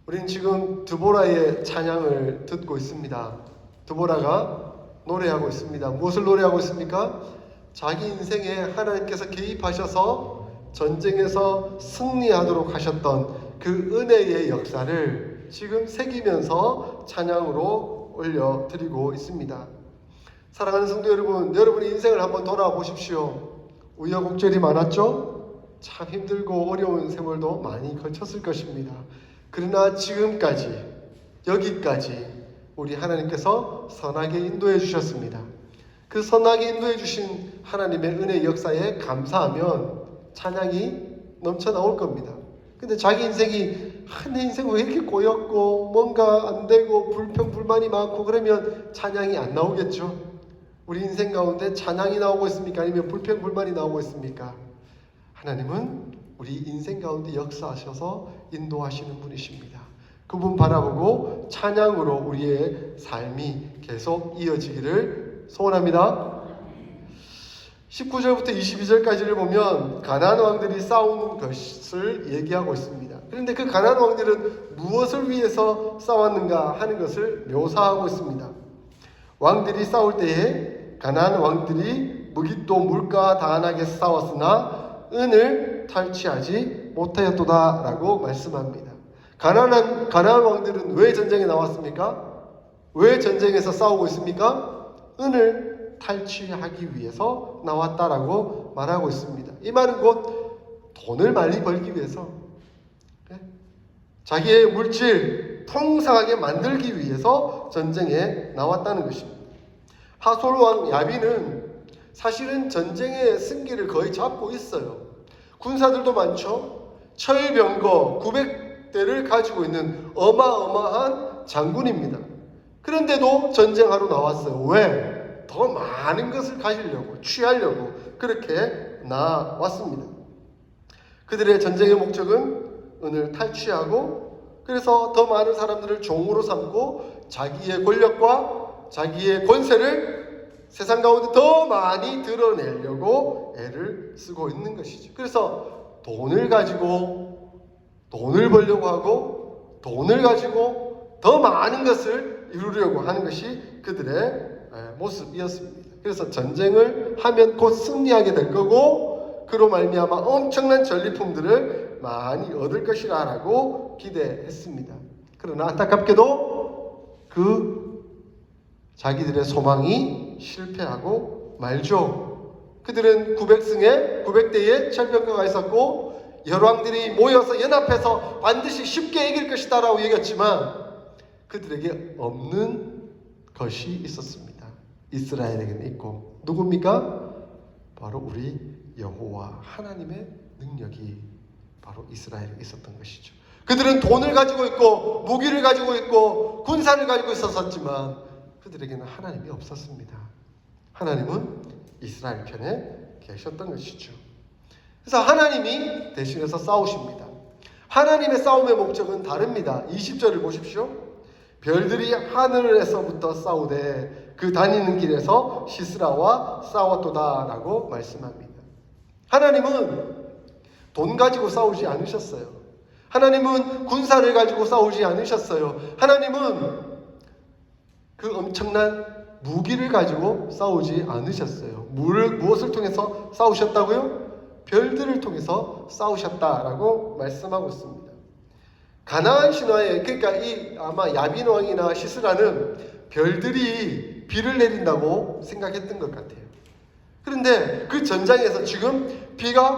우리는 지금 드보라의 찬양을 듣고 있습니다. 드보라가 노래하고 있습니다. 무엇을 노래하고 있습니까? 자기 인생에 하나님께서 개입하셔서 전쟁에서 승리하도록 하셨던 그 은혜의 역사를 지금 새기면서 찬양으로 올려드리고 있습니다. 사랑하는 성도 여러분, 여러분의 인생을 한번 돌아보십시오. 우여곡절이 많았죠? 참 힘들고 어려운 세월도 많이 거쳤을 것입니다. 그러나 지금까지, 여기까지 우리 하나님께서 선하게 인도해 주셨습니다. 그 선하게 인도해 주신 하나님의 은혜의 역사에 감사하면 찬양이 넘쳐 나올 겁니다. 근데 자기 인생이 내 인생 왜 이렇게 꼬였고 뭔가 안 되고 불평불만이 많고 그러면 찬양이 안 나오겠죠. 우리 인생 가운데 찬양이 나오고 있습니까? 아니면 불평불만이 나오고 있습니까? 하나님은 우리 인생 가운데 역사하셔서 인도하시는 분이십니다. 그분 바라보고 찬양으로 우리의 삶이 계속 이어지기를 소원합니다. 19절부터 22절까지를 보면 가나안 왕들이 싸우는 것을 얘기하고 있습니다. 그런데 그 가나안 왕들은 무엇을 위해서 싸웠는가 하는 것을 묘사하고 있습니다. 왕들이 싸울 때에 가나안 왕들이 무기또 물가 다한하게 싸웠으나 은을 탈취하지 못하였도다 라고 말씀합니다. 가나안 왕들은 왜 전쟁에 나왔습니까? 왜 전쟁에서 싸우고 있습니까? 은을 탈취하기 위해서 나왔다라고 말하고 있습니다. 이 말은 곧 돈을 많이 벌기 위해서, 자기의 물질 풍성하게 만들기 위해서 전쟁에 나왔다는 것입니다. 하솔왕 야빈은 사실은 전쟁의 승기를 거의 잡고 있어요. 군사들도 많죠. 철병거 900대를 가지고 있는 어마어마한 장군입니다. 그런데도 전쟁하러 나왔어요. 왜? 더 많은 것을 가지려고, 취하려고 그렇게 나왔습니다. 그들의 전쟁의 목적은 은을 탈취하고 그래서 더 많은 사람들을 종으로 삼고 자기의 권력과 자기의 권세를 세상 가운데 더 많이 드러내려고 애를 쓰고 있는 것이죠. 그래서 돈을 가지고 돈을 벌려고 하고 돈을 가지고 더 많은 것을 이루려고 하는 것이 그들의 모습이었습니다. 그래서 전쟁을 하면 곧 승리하게 될 거고 그로 말미암아 엄청난 전리품들을 많이 얻을 것이라고 기대했습니다. 그러나 안타깝게도 그 자기들의 소망이 실패하고 말죠. 그들은 900대의 철병거가 있었고 열왕들이 모여서 연합해서 반드시 쉽게 이길 것이다 라고 얘기했지만 그들에게 없는 것이 있었습니다. 이스라엘에게는 있고 누굽니까? 바로 우리 여호와 하나님의 능력이 바로 이스라엘에 있었던 것이죠. 그들은 돈을 가지고 있고 무기를 가지고 있고 군사를 가지고 있었지만 그들에게는 하나님이 없었습니다. 하나님은 이스라엘 편에 계셨던 것이죠. 그래서 하나님이 대신해서 싸우십니다. 하나님의 싸움의 목적은 다릅니다. 20절을 보십시오. 별들이 하늘에서부터 싸우되 그 다니는 길에서 시스라와 싸웠도다 라고 말씀합니다. 하나님은 돈 가지고 싸우지 않으셨어요. 하나님은 군사를 가지고 싸우지 않으셨어요. 하나님은 그 엄청난 무기를 가지고 싸우지 않으셨어요. 무엇을 통해서 싸우셨다고요? 별들을 통해서 싸우셨다라고 말씀하고 있습니다. 가나안 신화에 그러니까 아마 야빈 왕이나 시스라는 별들이 비를 내린다고 생각했던 것 같아요. 그런데 그 전장에서 지금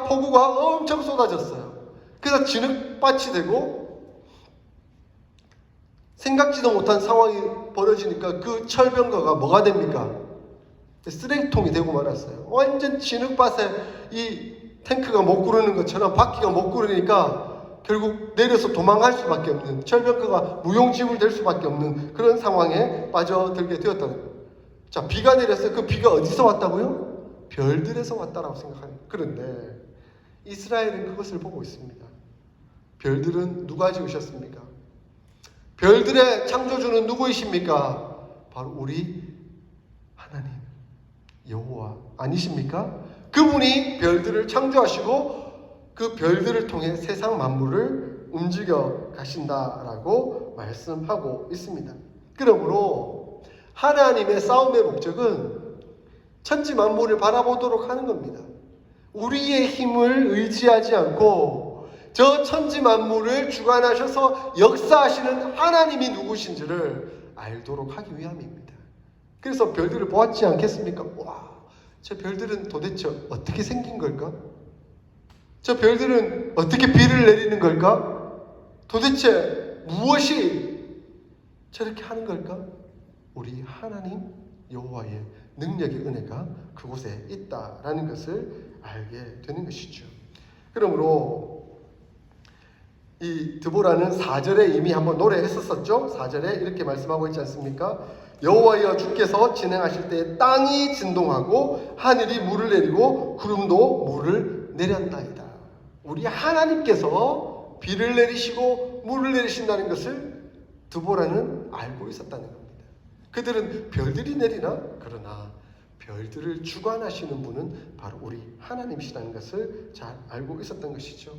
폭우가 엄청 쏟아졌어요. 그래서 진흙밭이 되고 생각지도 못한 상황이 벌어지니까 그 철병거가 뭐가 됩니까? 쓰레기통이 되고 말았어요. 완전 진흙밭에 이 탱크가 못 구르는 것처럼 바퀴가 못 구르니까 결국 내려서 도망할 수밖에 없는, 철병거가 무용지물 될 수밖에 없는 그런 상황에 빠져들게 되었다는 거예요. 자, 비가 내렸어요. 그 비가 어디서 왔다고요? 별들에서 왔다라고 생각합니다. 그런데 이스라엘은 그것을 보고 있습니다. 별들은 누가 지으셨습니까? 별들의 창조주는 누구이십니까? 바로 우리 하나님 여호와 아니십니까? 그분이 별들을 창조하시고 그 별들을 통해 세상 만물을 움직여 가신다라고 말씀하고 있습니다. 그러므로 하나님의 싸움의 목적은 천지 만물을 바라보도록 하는 겁니다. 우리의 힘을 의지하지 않고 저 천지 만물을 주관하셔서 역사하시는 하나님이 누구신지를 알도록 하기 위함입니다. 그래서 별들을 보았지 않겠습니까? 와, 저 별들은 도대체 어떻게 생긴 걸까? 저 별들은 어떻게 비를 내리는 걸까? 도대체 무엇이 저렇게 하는 걸까? 우리 하나님 여호와의 능력의 은혜가 그곳에 있다라는 것을 알게 되는 것이죠. 그러므로 이 드보라는 4절에 이미 한번 노래했었었죠. 4절에 이렇게 말씀하고 있지 않습니까? 여호와여 주께서 진행하실 때 땅이 진동하고 하늘이 물을 내리고 구름도 물을 내렸나이다. 우리 하나님께서 비를 내리시고 물을 내리신다는 것을 드보라는 알고 있었다는 겁니다. 그들은 별들이 내리나? 그러나 별들을 주관하시는 분은 바로 우리 하나님이시라는 것을 잘 알고 있었던 것이죠.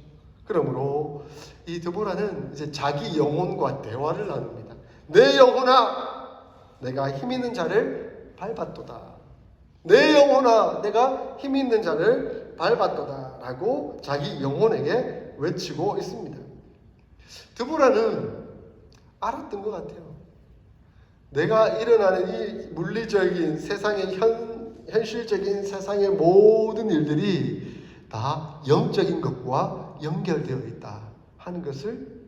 그러므로 이 드보라는 이제 자기 영혼과 대화를 나눕니다. 내 영혼아, 내가 힘 있는 자를 밟았도다. 내 영혼아, 내가 힘 있는 자를 밟았도다 라고 자기 영혼에게 외치고 있습니다. 드보라는 알았던 것 같아요. 내가 일어나는 이 물리적인 세상의 현실적인 세상의 모든 일들이 다 영적인 것과 연결되어 있다 하는 것을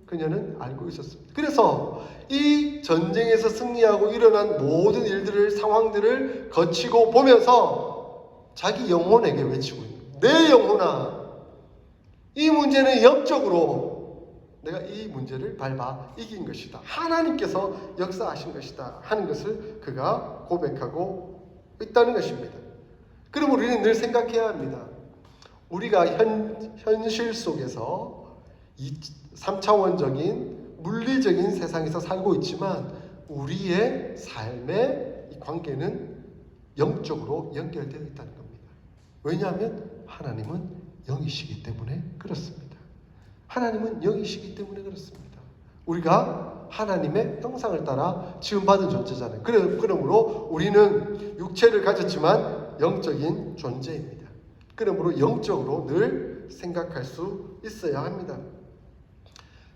그녀는 알고 있었습니다. 그래서 이 전쟁에서 승리하고 일어난 모든 일들을, 상황들을 거치고 보면서 자기 영혼에게 외치고 있는 거예요. 내 영혼아, 이 문제는 영적으로 내가 이 문제를 밟아 이긴 것이다. 하나님께서 역사하신 것이다 하는 것을 그가 고백하고 있다는 것입니다. 그럼 우리는 늘 생각해야 합니다. 우리가 현실 속에서 이 3차원적인 물리적인 세상에서 살고 있지만 우리의 삶의 이 관계는 영적으로 연결되어 있다는 겁니다. 왜냐하면 하나님은 영이시기 때문에 그렇습니다. 하나님은 영이시기 때문에 그렇습니다. 우리가 하나님의 형상을 따라 지음받은 존재잖아요. 그러므로 우리는 육체를 가졌지만 영적인 존재입니다. 그러므로 영적으로 늘 생각할 수 있어야 합니다.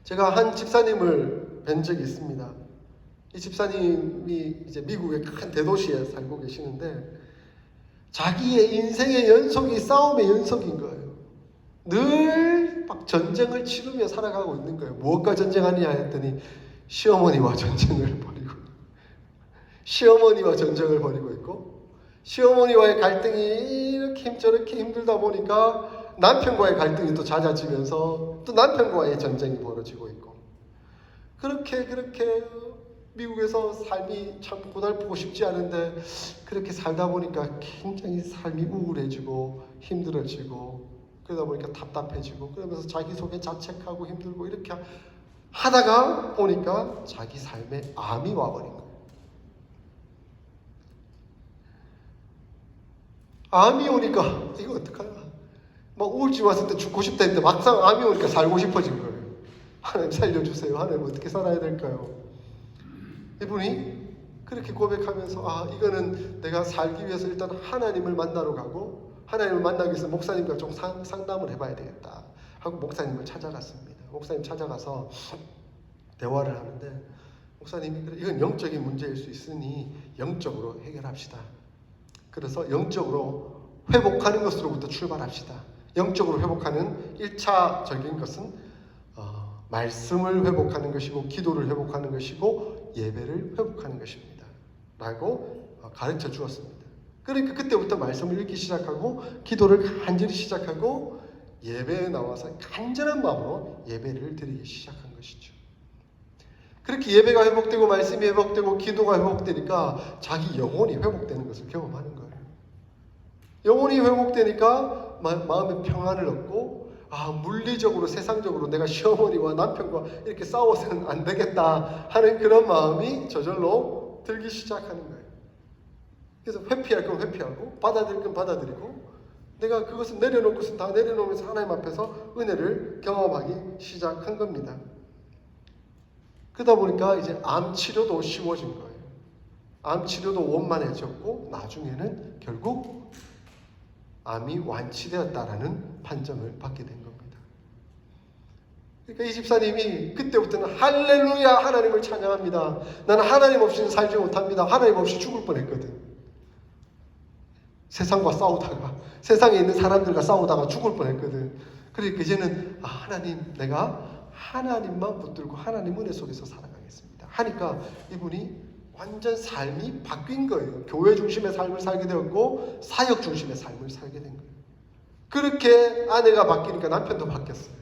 제가 한 집사님을 뵌 적이 있습니다. 이 집사님이 이제 미국의 큰 대도시에 살고 계시는데 자기의 인생의 연속이 싸움의 연속인 거예요. 늘 막 전쟁을 치르며 살아가고 있는 거예요. 무엇과 전쟁하느냐 했더니 시어머니와 전쟁을 벌이고 시어머니와 전쟁을 벌이고 있고 시어머니와의 갈등이 이렇게 저렇게 힘들다 보니까 남편과의 갈등이 또 잦아지면서 또 남편과의 전쟁이 벌어지고 있고 그렇게 미국에서 삶이 참 고달프고 쉽지 않은데 그렇게 살다 보니까 굉장히 삶이 우울해지고 힘들어지고 그러다 보니까 답답해지고 그러면서 자기 속에 자책하고 힘들고 이렇게 하다가 보니까 자기 삶에 암이 와버린 거예요. 암이 오니까 이거 어떡하나 막 우울증 왔을 때 죽고 싶다 했는데 막상 암이 오니까 살고 싶어진 거예요. 하나님 살려주세요. 하나님 어떻게 살아야 될까요? 이분이 그렇게 고백하면서 이거는 내가 살기 위해서 일단 하나님을 만나러 가고 하나님을 만나기 위해서 목사님과 좀 상담을 해봐야 되겠다 하고 목사님을 찾아갔습니다. 목사님 찾아가서 대화를 하는데 목사님이 이건 영적인 문제일 수 있으니 영적으로 해결합시다. 그래서 영적으로 회복하는 것으로부터 출발합시다. 영적으로 회복하는 1차적인 것은 말씀을 회복하는 것이고 기도를 회복하는 것이고 예배를 회복하는 것입니다. 라고 가르쳐 주었습니다. 그러니까 그때부터 말씀을 읽기 시작하고 기도를 간절히 시작하고 예배에 나와서 간절한 마음으로 예배를 드리기 시작한 것이죠. 그렇게 예배가 회복되고 말씀이 회복되고 기도가 회복되니까 자기 영혼이 회복되는 것을 경험하는 거예요. 영혼이 회복되니까 마음의 평안을 얻고 물리적으로 세상적으로 내가 시어머니와 남편과 이렇게 싸워서는 안 되겠다 하는 그런 마음이 저절로 들기 시작하는 거예요. 그래서 회피할 건 회피하고 받아들일 건 받아들이고 내가 그것을 내려놓을 것은 다 내려놓으면서 하나님 앞에서 은혜를 경험하기 시작한 겁니다. 그러다 보니까 이제 암 치료도 쉬워진 거예요. 암 치료도 원만해졌고 나중에는 결국 암이 완치되었다라는 판정을 받게 된 겁니다. 그러니까 이 집사님이 그때부터는 할렐루야 하나님을 찬양합니다. 나는 하나님 없이는 살지 못합니다. 하나님 없이 죽을 뻔했거든. 세상과 싸우다가 세상에 있는 사람들과 싸우다가 죽을 뻔했거든. 그러니까 이제는 하나님, 내가 하나님만 붙들고 하나님 은혜 속에서 살아가겠습니다 하니까 이분이 완전 삶이 바뀐 거예요. 교회 중심의 삶을 살게 되었고 사역 중심의 삶을 살게 된 거예요. 그렇게 아내가 바뀌니까 남편도 바뀌었어요.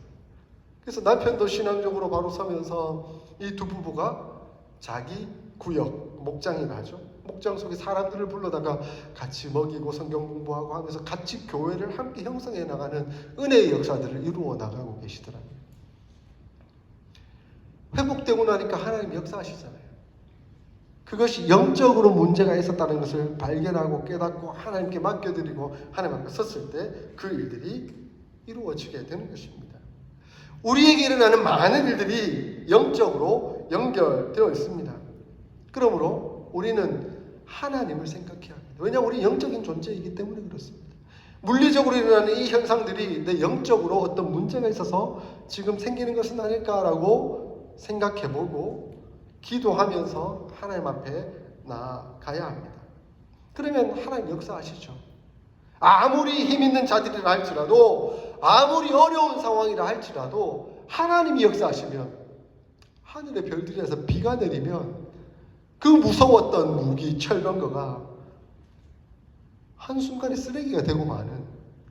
그래서 남편도 신앙적으로 바로 서면서 이 두 부부가 자기 구역, 목장이라 하죠. 목장 속에 사람들을 불러다가 같이 먹이고 성경 공부하고 하면서 같이 교회를 함께 형성해 나가는 은혜의 역사들을 이루어 나가고 계시더라고요. 회복되고 나니까 하나님 역사하시잖아요. 그것이 영적으로 문제가 있었다는 것을 발견하고 깨닫고 하나님께 맡겨드리고 하나님 앞에 섰을 때 그 일들이 이루어지게 되는 것입니다. 우리에게 일어나는 많은 일들이 영적으로 연결되어 있습니다. 그러므로 우리는 하나님을 생각해야 합니다. 왜냐하면 우리 영적인 존재이기 때문에 그렇습니다. 물리적으로 일어나는 이 현상들이 내 영적으로 어떤 문제가 있어서 지금 생기는 것은 아닐까라고 생각해보고 기도하면서 하나님 앞에 나아가야 합니다. 그러면 하나님 역사하시죠. 아무리 힘 있는 자들이라 할지라도 아무리 어려운 상황이라 할지라도 하나님이 역사하시면 하늘의 별들에서 비가 내리면 그 무서웠던 무기, 철병거가 한순간에 쓰레기가 되고 마는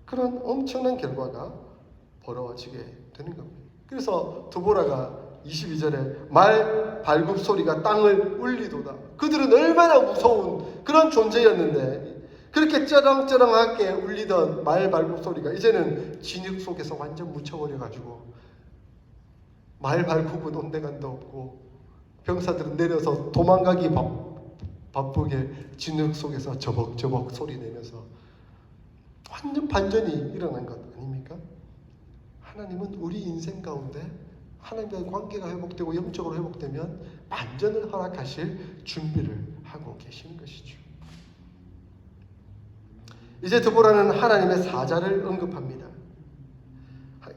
그런 엄청난 결과가 벌어지게 되는 겁니다. 그래서 드보라가 22절에 말 발굽 소리가 땅을 울리도다. 그들은 얼마나 무서운 그런 존재였는데 그렇게 쩌렁쩌렁하게 울리던 말 발굽 소리가 이제는 진흙 속에서 완전 묻혀버려가지고 말 발굽은 온데간도 없고 병사들은 내려서 도망가기 바쁘게 진흙 속에서 저벅저벅 소리 내면서 완전 반전이 일어난 것 아닙니까? 하나님은 우리 인생 가운데 하나님과의 관계가 회복되고 영적으로 회복되면 반전을 허락하실 준비를 하고 계시는 것이죠. 이제 드보라는 하나님의 사자를 언급합니다.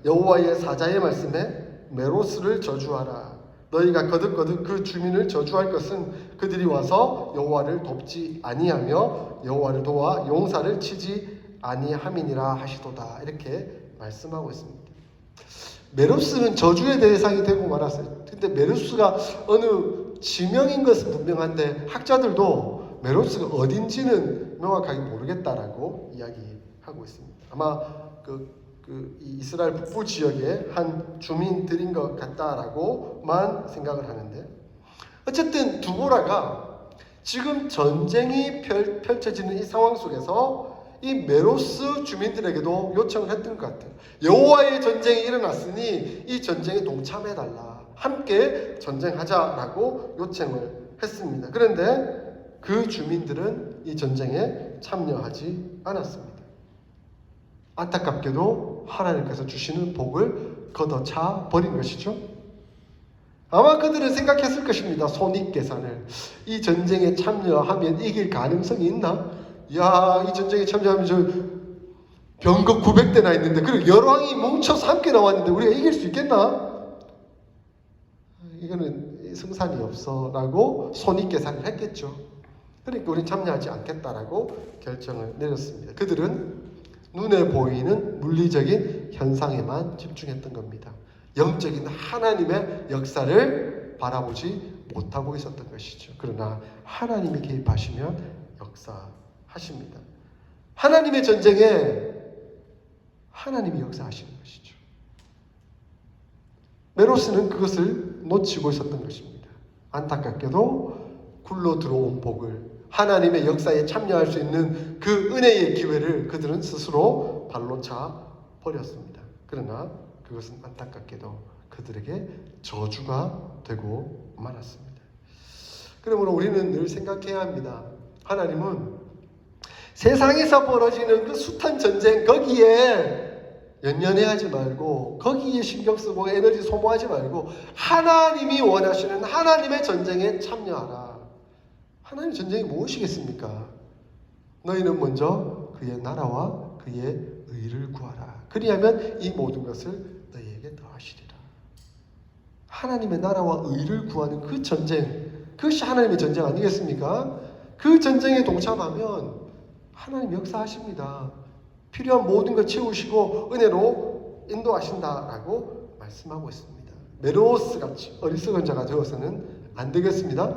여호와의 사자의 말씀에 메로스를 저주하라. 너희가 거듭거듭 그 주민을 저주할 것은 그들이 와서 여호와를 돕지 아니하며 여호와를 도와 용사를 치지 아니함이니라 하시도다. 이렇게 말씀하고 있습니다. 메로스는 저주의 대상이 되고 말았어요. 근데 메로스가 어느 지명인 것은 분명한데 학자들도 메로스가 어딘지는 명확하게 모르겠다라고 이야기하고 있습니다. 아마 이 이스라엘 북부 지역의 한 주민들인 것 같다라고만 생각을 하는데 어쨌든 드보라가 지금 전쟁이 펼쳐지는 이 상황 속에서 이 메로스 주민들에게도 요청을 했던 것 같아요. 여호와의 전쟁이 일어났으니 이 전쟁에 동참해달라. 함께 전쟁하자라고 요청을 했습니다. 그런데 그 주민들은 이 전쟁에 참여하지 않았습니다. 안타깝게도 하나님께서 주시는 복을 걷어차 버린 것이죠. 아마 그들은 생각했을 것입니다. 손익계산을. 이 전쟁에 참여하면 이길 가능성이 있나? 야, 이 전쟁에 참여하면 저 병거 900대나 있는데 그리고 열왕이 뭉쳐서 함께 나왔는데 우리가 이길 수 있겠나? 이거는 승산이 없어 라고 손익계산을 했겠죠. 그러니까 우리는 참여하지 않겠다라고 결정을 내렸습니다. 그들은 눈에 보이는 물리적인 현상에만 집중했던 겁니다. 영적인 하나님의 역사를 바라보지 못하고 있었던 것이죠. 그러나 하나님이 개입하시면 역사하십니다. 하나님의 전쟁에 하나님이 역사하시는 것이죠. 메로스는 그것을 놓치고 있었던 것입니다. 안타깝게도 굴러 들어온 복을 하나님의 역사에 참여할 수 있는 그 은혜의 기회를 그들은 스스로 발로 차 버렸습니다. 그러나 그것은 안타깝게도 그들에게 저주가 되고 말았습니다. 그러므로 우리는 늘 생각해야 합니다. 하나님은 세상에서 벌어지는 그 숱한 전쟁, 거기에 연연해하지 말고, 거기에 신경 쓰고 에너지 소모하지 말고 하나님이 원하시는 하나님의 전쟁에 참여하라. 하나님의 전쟁이 무엇이겠습니까? 너희는 먼저 그의 나라와 그의 의를 구하라. 그리하면 이 모든 것을 너희에게 더하시리라. 하나님의 나라와 의를 구하는 그 전쟁, 그것이 하나님의 전쟁 아니겠습니까? 그 전쟁에 동참하면 하나님 역사하십니다. 필요한 모든 걸 채우시고 은혜로 인도하신다라고 말씀하고 있습니다. 메로스같이 어리석은 자가 되어서는 안 되겠습니다.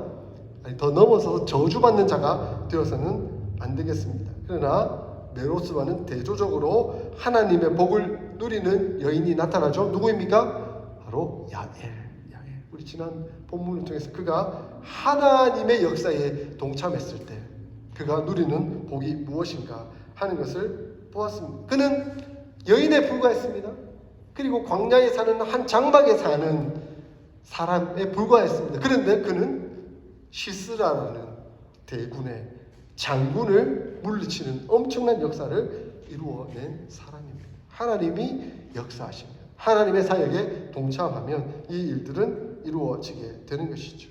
아니, 더 넘어서서 저주받는 자가 되어서는 안 되겠습니다. 그러나 메로스와는 대조적으로 하나님의 복을 누리는 여인이 나타나죠. 누구입니까? 바로 야엘. 우리 지난 본문을 통해서 그가 하나님의 역사에 동참했을 때 그가 누리는 복이 무엇인가 하는 것을 보았습니다. 그는 여인에 불과했습니다. 그리고 광야에 사는 한 장막에 사는 사람에 불과했습니다. 그런데 그는 시스라라는 대군의 장군을 물리치는 엄청난 역사를 이루어낸 사람입니다. 하나님이 역사하시면, 하나님의 사역에 동참하면 이 일들은 이루어지게 되는 것이죠.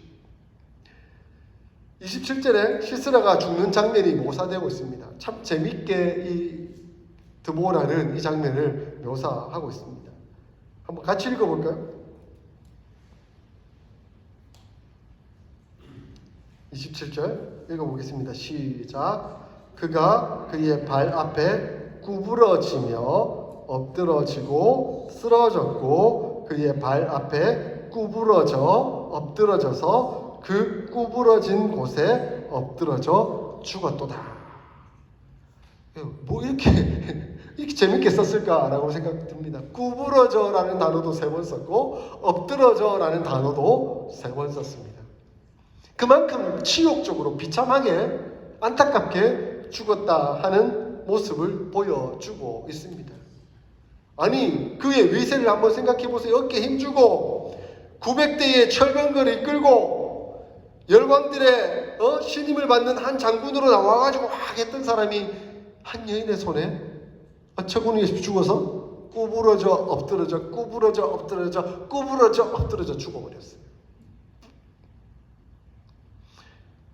27절에 시스라가 죽는 장면이 묘사되고 있습니다. 참 재밌게 이 드보라는 이 장면을 묘사하고 있습니다. 한번 같이 읽어볼까요? 27절 읽어보겠습니다. 시작. 그가 그의 발 앞에 구부러지며 엎드러지고 쓰러졌고 그의 발 앞에 구부러져 엎드러져서 그 구부러진 곳에 엎드러져 죽었도다. 뭐 이렇게 재밌게 썼을까라고 생각이 듭니다. 구부러져라는 단어도 3번 썼고 엎드러져라는 단어도 3번 썼습니다. 그만큼 치욕적으로 비참하게 안타깝게 죽었다 하는 모습을 보여주고 있습니다. 아니, 그의 위세를 한번 생각해 보세요. 어깨에 힘주고 900대의 철병거를 이끌고 열왕들의 신임을 받는 한 장군으로 나와가지고 막 했던 사람이 한 여인의 손에 어처구니에 죽어서 구부러져 엎드러져 구부러져 엎드러져 구부러져 엎드러져 죽어버렸어요.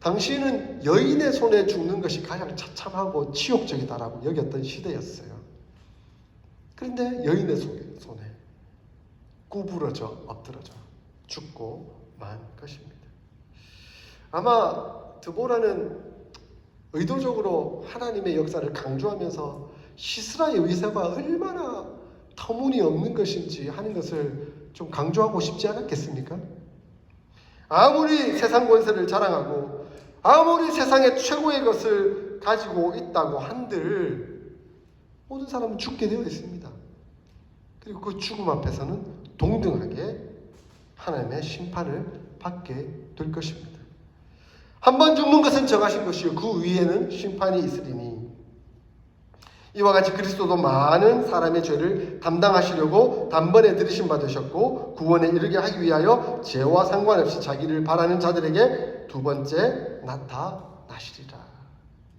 당시에는 여인의 손에 죽는 것이 가장 처참하고 치욕적이다라고 여겼던 시대였어요. 그런데 여인의 손에 구부러져 엎드러져 죽고 만 것입니다. 아마 드보라는 의도적으로 하나님의 역사를 강조하면서 시스라의 위세가 얼마나 터무니없는 것인지 하는 것을 좀 강조하고 싶지 않았겠습니까? 아무리 세상 권세를 자랑하고 아무리 세상의 최고의 것을 가지고 있다고 한들 모든 사람은 죽게 되어 있습니다. 그리고 그 죽음 앞에서는 동등하게 하나님의 심판을 받게 될 것입니다. 한 번 죽는 것은 정하신 것이요 그 위에는 심판이 있으리니 이와 같이 그리스도도 많은 사람의 죄를 담당하시려고 단번에 들이심 받으셨고 구원에 이르게 하기 위하여 죄와 상관없이 자기를 바라는 자들에게 두 번째 나타나시리라.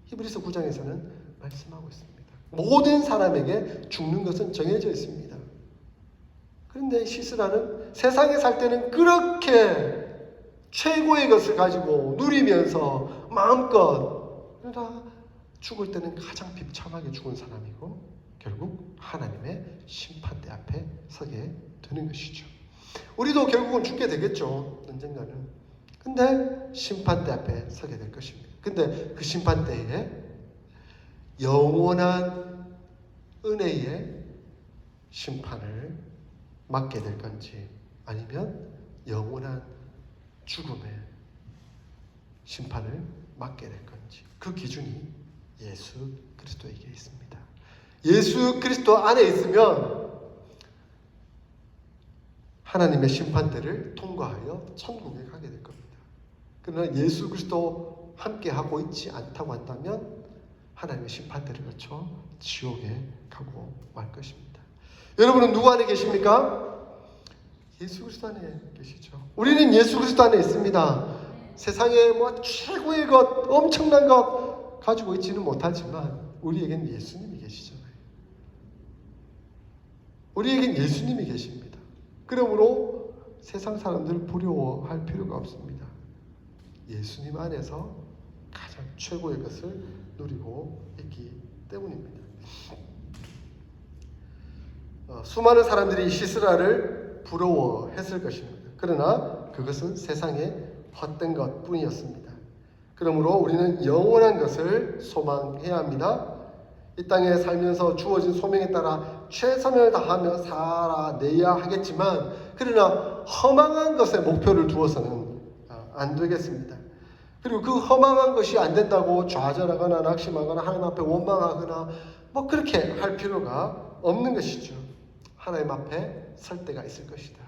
히브리서 9장에서는 말씀하고 있습니다. 모든 사람에게 죽는 것은 정해져 있습니다. 그런데 시스라는 세상에 살 때는 그렇게 최고의 것을 가지고 누리면서 마음껏, 그러나 죽을 때는 가장 비참하게 죽은 사람이고 결국 하나님의 심판대 앞에 서게 되는 것이죠. 우리도 결국은 죽게 되겠죠. 언젠가는. 근데 심판대 앞에 서게 될 것입니다. 근데 그 심판대에 영원한 은혜의 심판을 맞게 될 건지 아니면 영원한 죽음의 심판을 맞게 될 건지 그 기준이 예수 그리스도에게 있습니다. 예수 그리스도 안에 있으면 하나님의 심판대를 통과하여 천국에 가게 될 겁니다. 그러나 예수 그리스도 함께 하고 있지 않다고 한다면 하나님의 심판대를 거쳐 지옥에 가고 말 것입니다. 여러분은 누구 안에 계십니까? 예수 그리스도 안에 계시죠. 우리는 예수 그리스도 안에 있습니다. 세상에 뭐 최고의 것, 엄청난 것, 가지고 있지는 못하지만 우리에겐 예수님이 계시잖아요. 우리에겐 예수님이 계십니다. 그러므로 세상 사람들 두려워할 필요가 없습니다. 예수님 안에서 가장 최고의 것을 누리고 있기 때문입니다. 수많은 사람들이 시스라를 부러워했을 것입니다. 그러나 그것은 세상의 헛된 것뿐이었습니다. 그러므로 우리는 영원한 것을 소망해야 합니다. 이 땅에 살면서 주어진 소명에 따라 최선을 다하며 살아내야 하겠지만, 그러나 허망한 것에 목표를 두어서는 안 되겠습니다. 그리고 그 허망한 것이 안 된다고 좌절하거나 낙심하거나 하나님 앞에 원망하거나 그렇게 할 필요가 없는 것이죠. 하나님 앞에 설 때가 있을 것이다.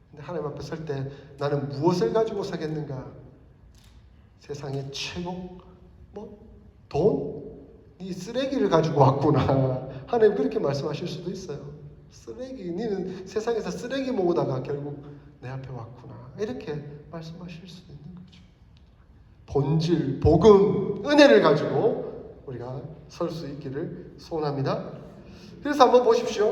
근데 하나님 앞에 설 때 나는 무엇을 가지고 서겠는가? 세상의 최고 돈? 이 쓰레기를 가지고 왔구나. 하나님 그렇게 말씀하실 수도 있어요. 쓰레기, 니는 세상에서 쓰레기 모으다가 결국 내 앞에 왔구나. 이렇게 말씀하실 수도 있는 거죠. 본질, 복음, 은혜를 가지고 우리가 설 수 있기를 소원합니다. 그래서 한번 보십시오.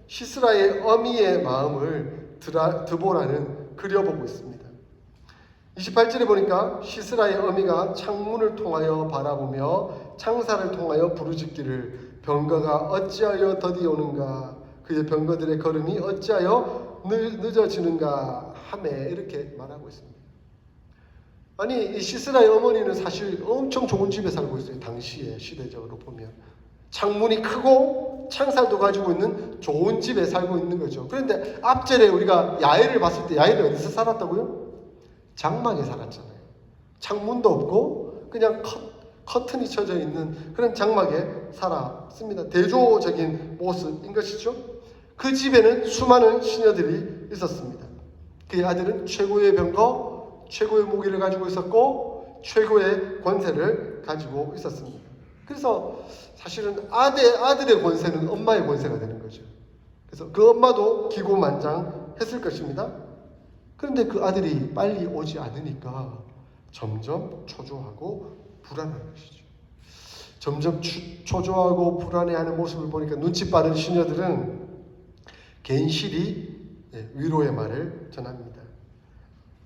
시스라의 어미의 마음을 드보라는 그려보고 있습니다. 28절에 보니까 시스라의 어미가 창문을 통하여 바라보며 창사를 통하여 부르짖기를 병거가 어찌하여 더디오는가, 그의 병거들의 걸음이 어찌하여 늦어지는가 하매, 이렇게 말하고 있습니다. 아니, 이 시스라의 어머니는 사실 엄청 좋은 집에 살고 있어요. 당시에 시대적으로 보면 창문이 크고 창살도 가지고 있는 좋은 집에 살고 있는 거죠. 그런데 앞절에 우리가 야엘을 봤을 때 야엘이 어디서 살았다고요? 장막에 살았잖아요. 창문도 없고 그냥 커튼이 쳐져 있는 그런 장막에 살았습니다. 대조적인 모습인 것이죠. 그 집에는 수많은 시녀들이 있었습니다. 그의 아들은 최고의 병거, 최고의 무기를 가지고 있었고 최고의 권세를 가지고 있었습니다. 그래서 사실은 아들의 권세는 엄마의 권세가 되는 거죠. 그래서 그 엄마도 기고만장했을 것입니다. 그런데 그 아들이 빨리 오지 않으니까 점점 초조하고 불안한 것이죠. 점점 초조하고 불안해하는 모습을 보니까 눈치 빠른 시녀들은 괜시리 위로의 말을 전합니다.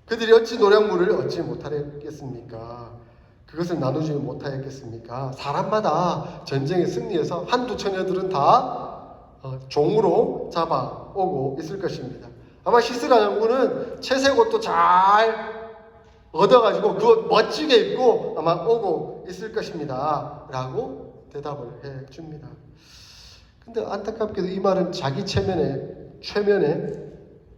그들이 어찌 노량물을 얻지 못하겠습니까? 그것을 나누지 못하였겠습니까? 사람마다 전쟁에 승리해서 한두 처녀들은 다 종으로 잡아오고 있을 것입니다. 아마 시스라 장군은 채색 옷도 잘 얻어가지고 그것 멋지게 입고 아마 오고 있을 것입니다. 라고 대답을 해줍니다. 근데 안타깝게도 이 말은 자기 최면에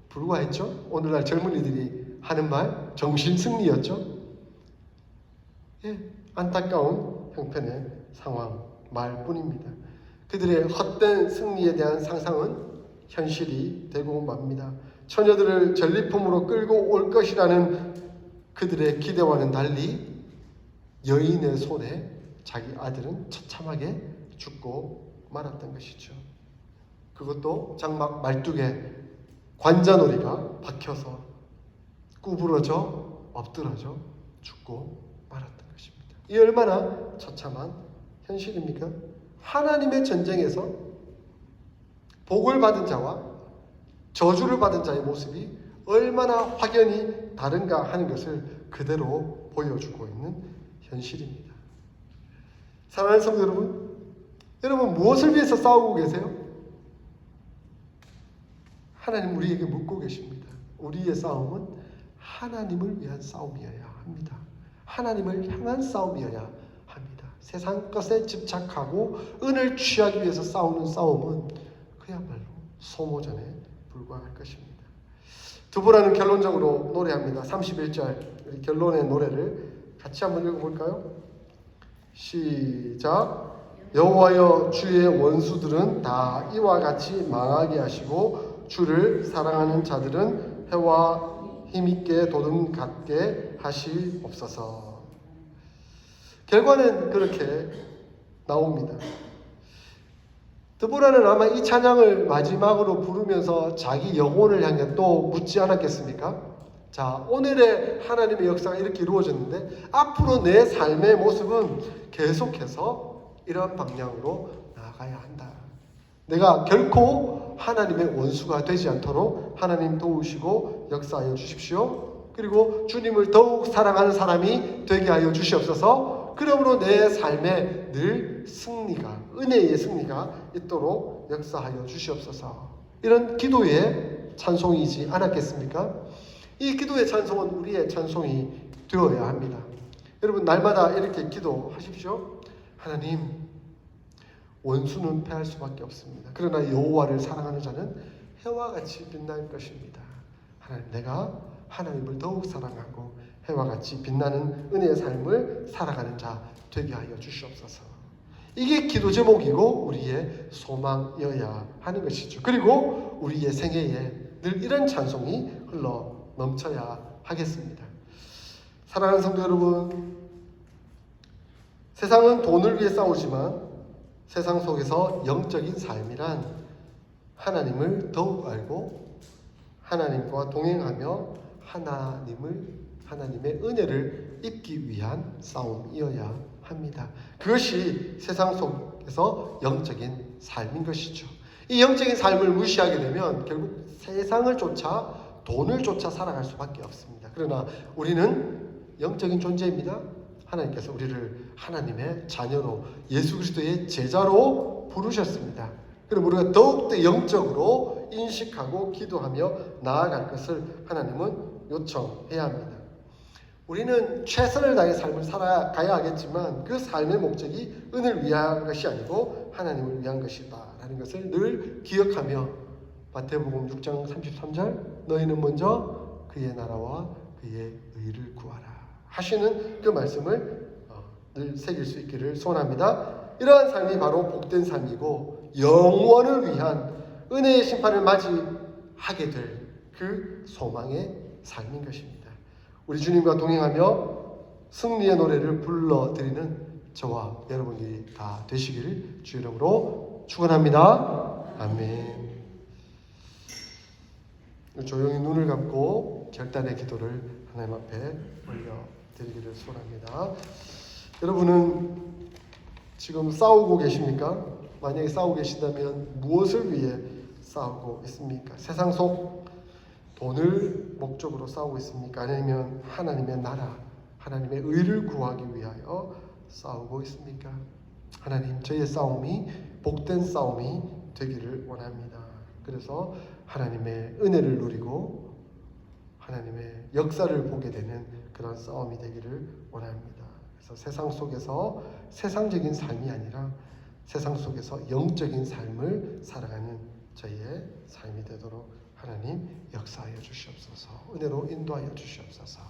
불과했죠. 오늘날 젊은이들이 하는 말, 정신승리였죠. 예, 안타까운 형편의 상황, 말뿐입니다. 그들의 헛된 승리에 대한 상상은 현실이 되고 맙니다. 처녀들을 전리품으로 끌고 올 것이라는 그들의 기대와는 달리 여인의 손에 자기 아들은 처참하게 죽고 말았던 것이죠. 그것도 장막 말뚝에 관자놀이가 박혀서 구부러져 엎드러져 죽고 말았던 것입니다. 이 얼마나 처참한 현실입니까? 하나님의 전쟁에서 복을 받은 자와 저주를 받은 자의 모습이 얼마나 확연히 다른가 하는 것을 그대로 보여주고 있는 현실입니다. 사랑하는 성도 여러분 무엇을 위해서 싸우고 계세요? 하나님 우리에게 묻고 계십니다. 우리의 싸움은 하나님을 위한 싸움이어야 합니다. 하나님을 향한 싸움이어야 합니다. 세상 것에 집착하고 은을 취하기 위해서 싸우는 싸움은 그야말로 소모전에 불과할 것입니다. 드보라는 결론적으로 노래합니다. 31절 우리 결론의 노래를 같이 한번 읽어볼까요? 시작. 여호와여 주의 원수들은 다 이와 같이 망하게 하시고 주를 사랑하는 자들은 해와 힘있게 도둑 같게 하시옵소서. 결과는 그렇게 나옵니다. 드보라는 아마 이 찬양을 마지막으로 부르면서 자기 영혼을 향해 또 묻지 않았겠습니까? 자, 오늘의 하나님의 역사가 이렇게 이루어졌는데 앞으로 내 삶의 모습은 계속해서 이런 방향으로 나아가야 한다. 내가 결코 하나님의 원수가 되지 않도록 하나님 도우시고 역사하여 주십시오. 그리고 주님을 더욱 사랑하는 사람이 되게 하여 주시옵소서. 그러므로 내 삶에 늘 승리가, 은혜의 승리가 있도록 역사하여 주시옵소서. 이런 기도의 찬송이지 않았겠습니까? 이 기도의 찬송은 우리의 찬송이 되어야 합니다. 여러분, 날마다 이렇게 기도하십시오. 하나님, 원수는 패할 수밖에 없습니다. 그러나 여호와를 사랑하는 자는 해와 같이 빛날 것입니다. 하나님, 내가 하나님을 더욱 사랑하고 해와 같이 빛나는 은혜의 삶을 살아가는 자 되게 하여 주시옵소서. 이게 기도 제목이고 우리의 소망이어야 하는 것이죠. 그리고 우리의 생애에 늘 이런 찬송이 흘러 넘쳐야 하겠습니다. 사랑하는 성도 여러분, 세상은 돈을 위해 싸우지만 세상 속에서 영적인 삶이란 하나님을 더욱 알고 하나님과 동행하며 하나님의 은혜를 입기 위한 싸움이어야 합니다. 그것이 세상 속에서 영적인 삶인 것이죠. 이 영적인 삶을 무시하게 되면 결국 세상을 쫓아 돈을 쫓아 살아갈 수밖에 없습니다. 그러나 우리는 영적인 존재입니다. 하나님께서 우리를 하나님의 자녀로 예수 그리스도의 제자로 부르셨습니다. 그럼 우리가 더욱더 영적으로 인식하고 기도하며 나아갈 것을 하나님은 요청해야 합니다. 우리는 최선을 다해 삶을 살아가야 하겠지만 그 삶의 목적이 은을 위한 것이 아니고 하나님을 위한 것이다 라는 것을 늘 기억하며 마태복음 6장 33절 너희는 먼저 그의 나라와 그의 의를 구하라 하시는 그 말씀을 늘 새길 수 있기를 소원합니다. 이러한 삶이 바로 복된 삶이고 영원을 위한 은혜의 심판을 맞이하게 될 그 소망의 삶인 것입니다. 우리 주님과 동행하며 승리의 노래를 불러드리는 저와 여러분들이 다 되시기를 주 이름으로 축원합니다. 아멘. 조용히 눈을 감고 결단의 기도를 하나님 앞에 올려드리기를 소원합니다. 여러분은 지금 싸우고 계십니까? 만약에 싸우고 계신다면 무엇을 위해 싸우고 있습니까? 세상 속 돈을 목적으로 싸우고 있습니까? 아니면 하나님의 나라, 하나님의 의를 구하기 위하여 싸우고 있습니까? 하나님, 저희의 싸움이 복된 싸움이 되기를 원합니다. 그래서 하나님의 은혜를 누리고 하나님의 역사를 보게 되는 그런 싸움이 되기를 원합니다. 그래서 세상 속에서 세상적인 삶이 아니라 세상 속에서 영적인 삶을 살아가는 저희의 삶이 되도록 하나님 역사하여 주시옵소서. 은혜로 인도하여 주시옵소서.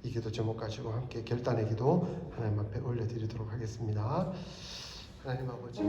이 기도 제목 가지고 함께 결단의 기도 하나님 앞에 올려드리도록 하겠습니다. 하나님 아버지,